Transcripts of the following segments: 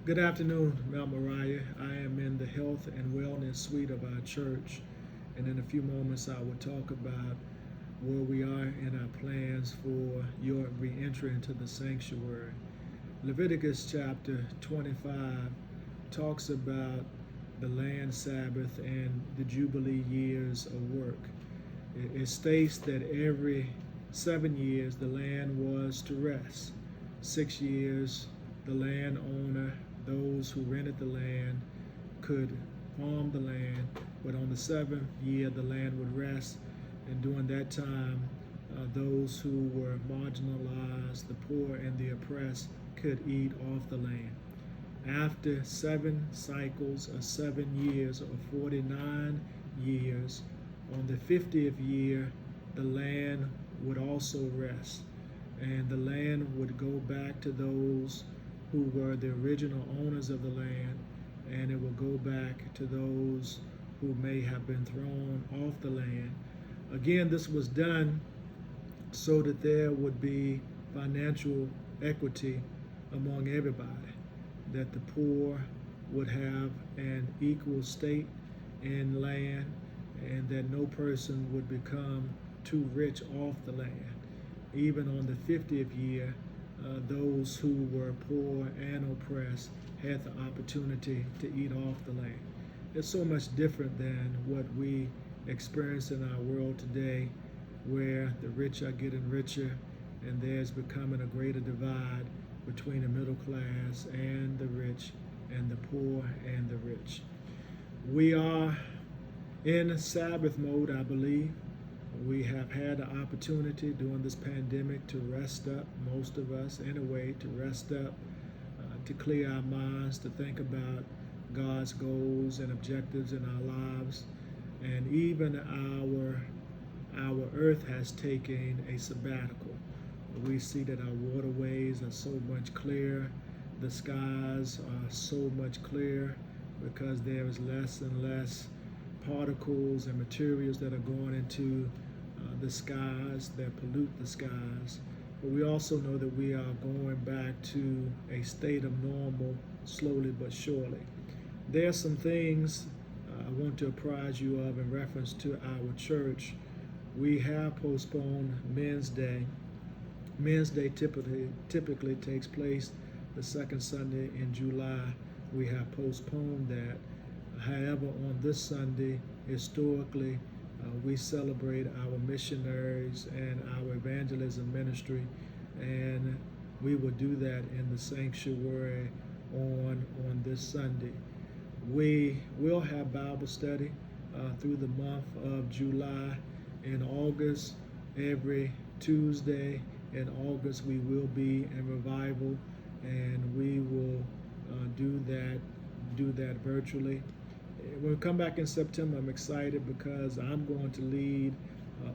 Good afternoon, Mt.Moriah. I am in the health and wellness suite of our church, and in a few moments I will talk about where we are in our plans for your re-entry into the sanctuary. Leviticus chapter 25 talks about the land Sabbath and the Jubilee years of work. It states that every 7 years the land was to rest. 6 years the landowner, those who rented the land, could farm the land, but on the seventh year the land would rest, and during that time those who were marginalized, the poor and the oppressed, could eat off the land. After 7 cycles of 7 years, or 49 years, on the 50th year, the land would also rest, and the land would go back to those who were the original owners of the land, and it will go back to those who may have been thrown off the land. Again, this was done so that there would be financial equity among everybody, that the poor would have an equal stake in land, and that no person would become too rich off the land. Even on the 50th year, those who were poor and oppressed had the opportunity to eat off the land. It's so much different than what we experience in our world today, where the rich are getting richer and there's becoming a greater divide between the middle class and the rich, and the poor and the rich. We are in Sabbath mode, I believe. We have had the opportunity during this pandemic to rest up, most of us anyway, to rest up, to clear our minds, to think about God's goals and objectives in our lives. And even our earth has taken a sabbatical. We see that our waterways are so much clearer, the skies are so much clearer, because there is less and less particles and materials that are going into the skies that pollute the skies. But we also know that we are going back to a state of normal slowly but surely. There are some things I want to apprise you of in reference to our church. We have postponed Men's Day. Men's Day typically takes place the second Sunday in July. We have postponed that. However, on this Sunday, historically, we celebrate our missionaries and our evangelism ministry, and we will do that in the sanctuary on this Sunday. We will have Bible study through the month of July. In August, every Tuesday in August, we will be in revival, and we will do that virtually. When we come back in September, I'm excited because I'm going to lead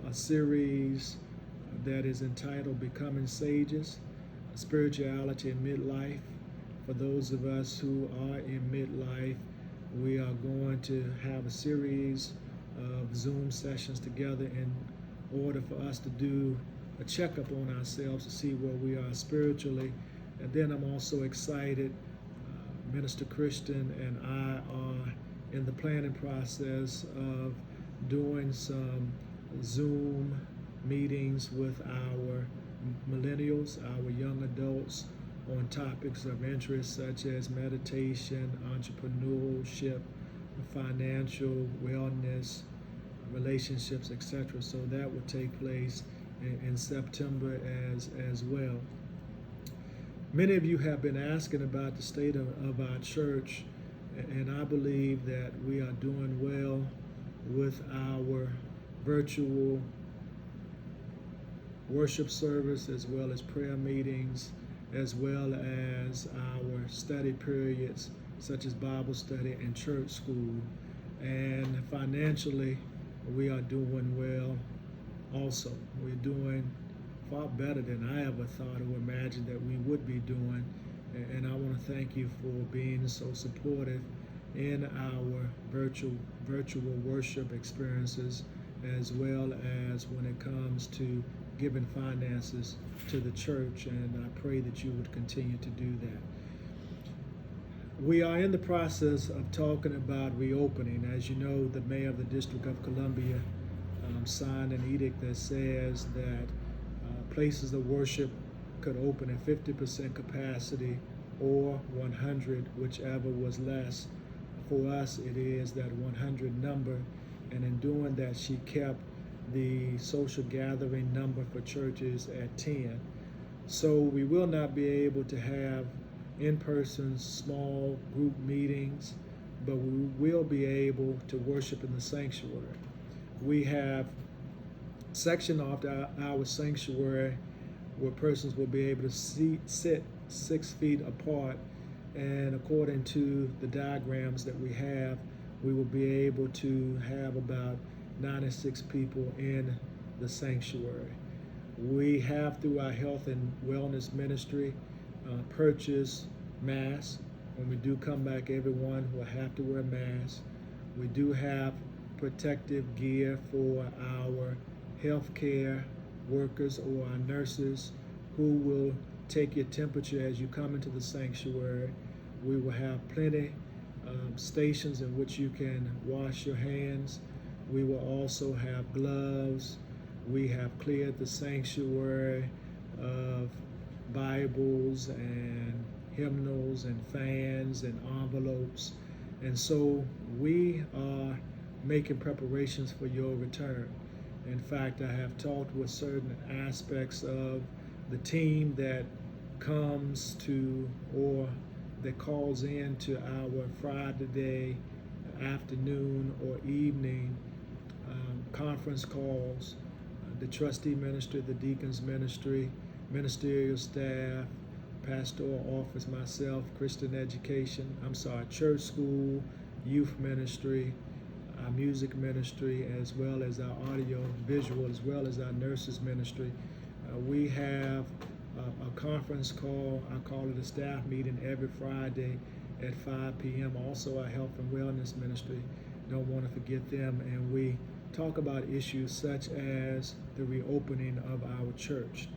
a series that is entitled Becoming Sages, Spirituality in Midlife. For those of us who are in midlife, we are going to have a series of Zoom sessions together in order for us to do a checkup on ourselves to see where we are spiritually. And then I'm also excited, Minister Christian and I are in the planning process of doing some Zoom meetings with our millennials, our young adults, on topics of interest such as meditation, entrepreneurship, financial wellness, relationships, etc. So that will take place in September as well. Many of you have been asking about the state of our church, and I believe that we are doing well with our virtual worship service, as well as prayer meetings, as well as our study periods such as Bible study and church school. And financially, we are doing well also. We're doing far better than I ever thought or imagined that we would be doing. And I want to thank you for being so supportive in our virtual worship experiences, as well as when it comes to giving finances to the church. And I pray that you would continue to do that. We are in the process of talking about reopening. As you know, the mayor of the District of Columbia signed an edict that says that places of worship could open at 50% capacity or 100, whichever was less. For us, it is that 100 number, and in doing that, she kept the social gathering number for churches at 10. So we will not be able to have in-person small group meetings, but we will be able to worship in the sanctuary. We have sectioned off our sanctuary where persons will be able to sit 6 feet apart, and according to the diagrams that we have, we will be able to have about 96 people in the sanctuary. We have, through our health and wellness ministry, purchased masks. When we do come back, everyone will have to wear masks. We do have protective gear for our healthcare workers or our nurses who will take your temperature as you come into the sanctuary. We will have plenty stations in which you can wash your hands. We will also have gloves. We have cleared the sanctuary of Bibles and hymnals and fans and envelopes. And so we are making preparations for your return. In fact, I have talked with certain aspects of the team that comes to or that calls in to our Friday afternoon or evening conference calls, the trustee ministry, the deacons ministry, ministerial staff, pastoral office, myself, Christian education, church school, youth ministry, our music ministry, as well as our audio visual, as well as our nurses ministry. We have a conference call, I call it a staff meeting, every Friday at 5 p.m. Also our health and wellness ministry, don't want to forget them, and we talk about issues such as the reopening of our church.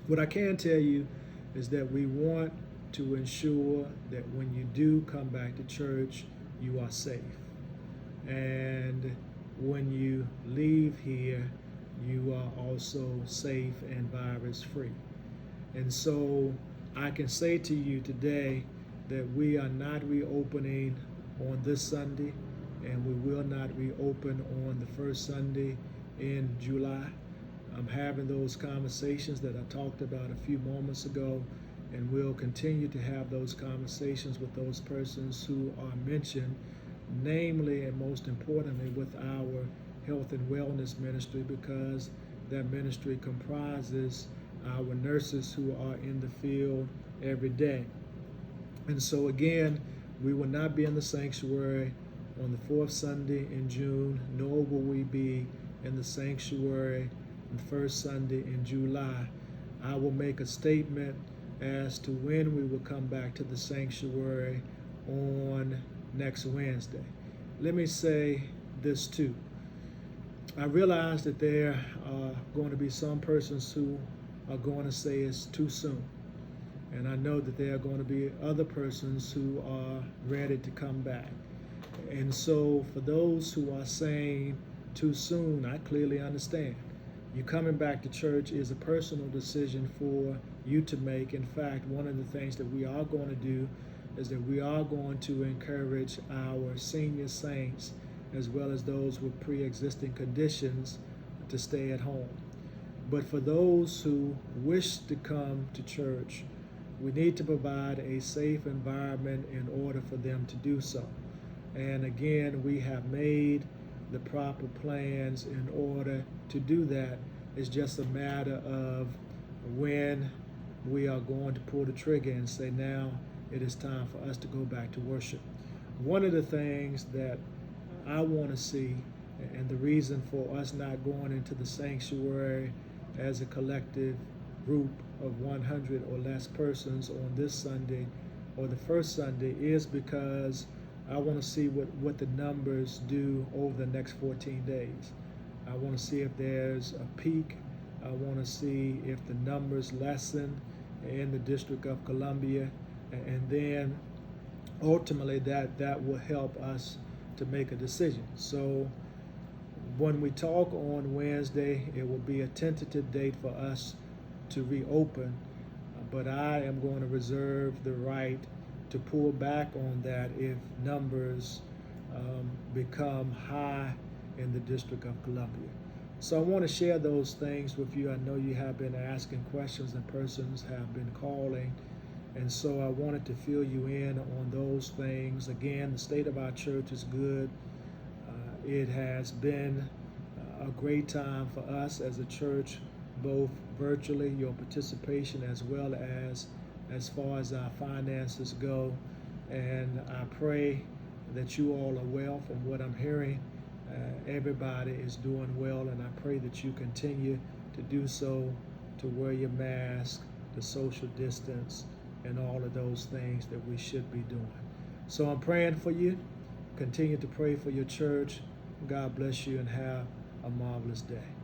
What I can tell you is that we want to ensure that when you do come back to church, you are safe. And when you leave here, you are also safe and virus free. And so I can say to you today that we are not reopening on this Sunday, and we will not reopen on the first Sunday in July. I'm having those conversations that I talked about a few moments ago, and we'll continue to have those conversations with those persons who are mentioned, namely and most importantly with our health and wellness ministry, because that ministry comprises our nurses who are in the field every day. And so again, we will not be in the sanctuary on the fourth Sunday in June, nor will we be in the sanctuary the first Sunday in July. I will make a statement as to when we will come back to the sanctuary on next Wednesday. Let me say this too. I realize that there are going to be some persons who are going to say it's too soon. And I know that there are going to be other persons who are ready to come back. And so for those who are saying too soon, I clearly understand. You coming back to church is a personal decision for you to make. In fact, one of the things that we are going to do is that we are going to encourage our senior saints, as well as those with pre-existing conditions, to stay at home. But for those who wish to come to church, we need to provide a safe environment in order for them to do so. And again, we have made the proper plans in order to do that. It's just a matter of when we are going to pull the trigger and say, now it is time for us to go back to worship. One of the things that I want to see, and the reason for us not going into the sanctuary as a collective group of 100 or less persons on this Sunday or the first Sunday, is because I want to see what the numbers do over the next 14 days. I want to see if there's a peak. I want to see if the numbers lessen in the District of Columbia. And then ultimately that will help us to make a decision. So when we talk on Wednesday, it will be a tentative date for us to reopen, but I am going to reserve the right to pull back on that if numbers become high in the District of Columbia. So I want to share those things with you. I know you have been asking questions and persons have been calling, and so I wanted to fill you in on those things. Again, the state of our church is good. It has been a great time for us as a church, both virtually, your participation, as well as far as our finances go. And I pray that you all are well. From what I'm hearing, everybody is doing well, and I pray that you continue to do so, to wear your mask, to social distance, and all of those things that we should be doing. So I'm praying for you. Continue to pray for your church. God bless you and have a marvelous day.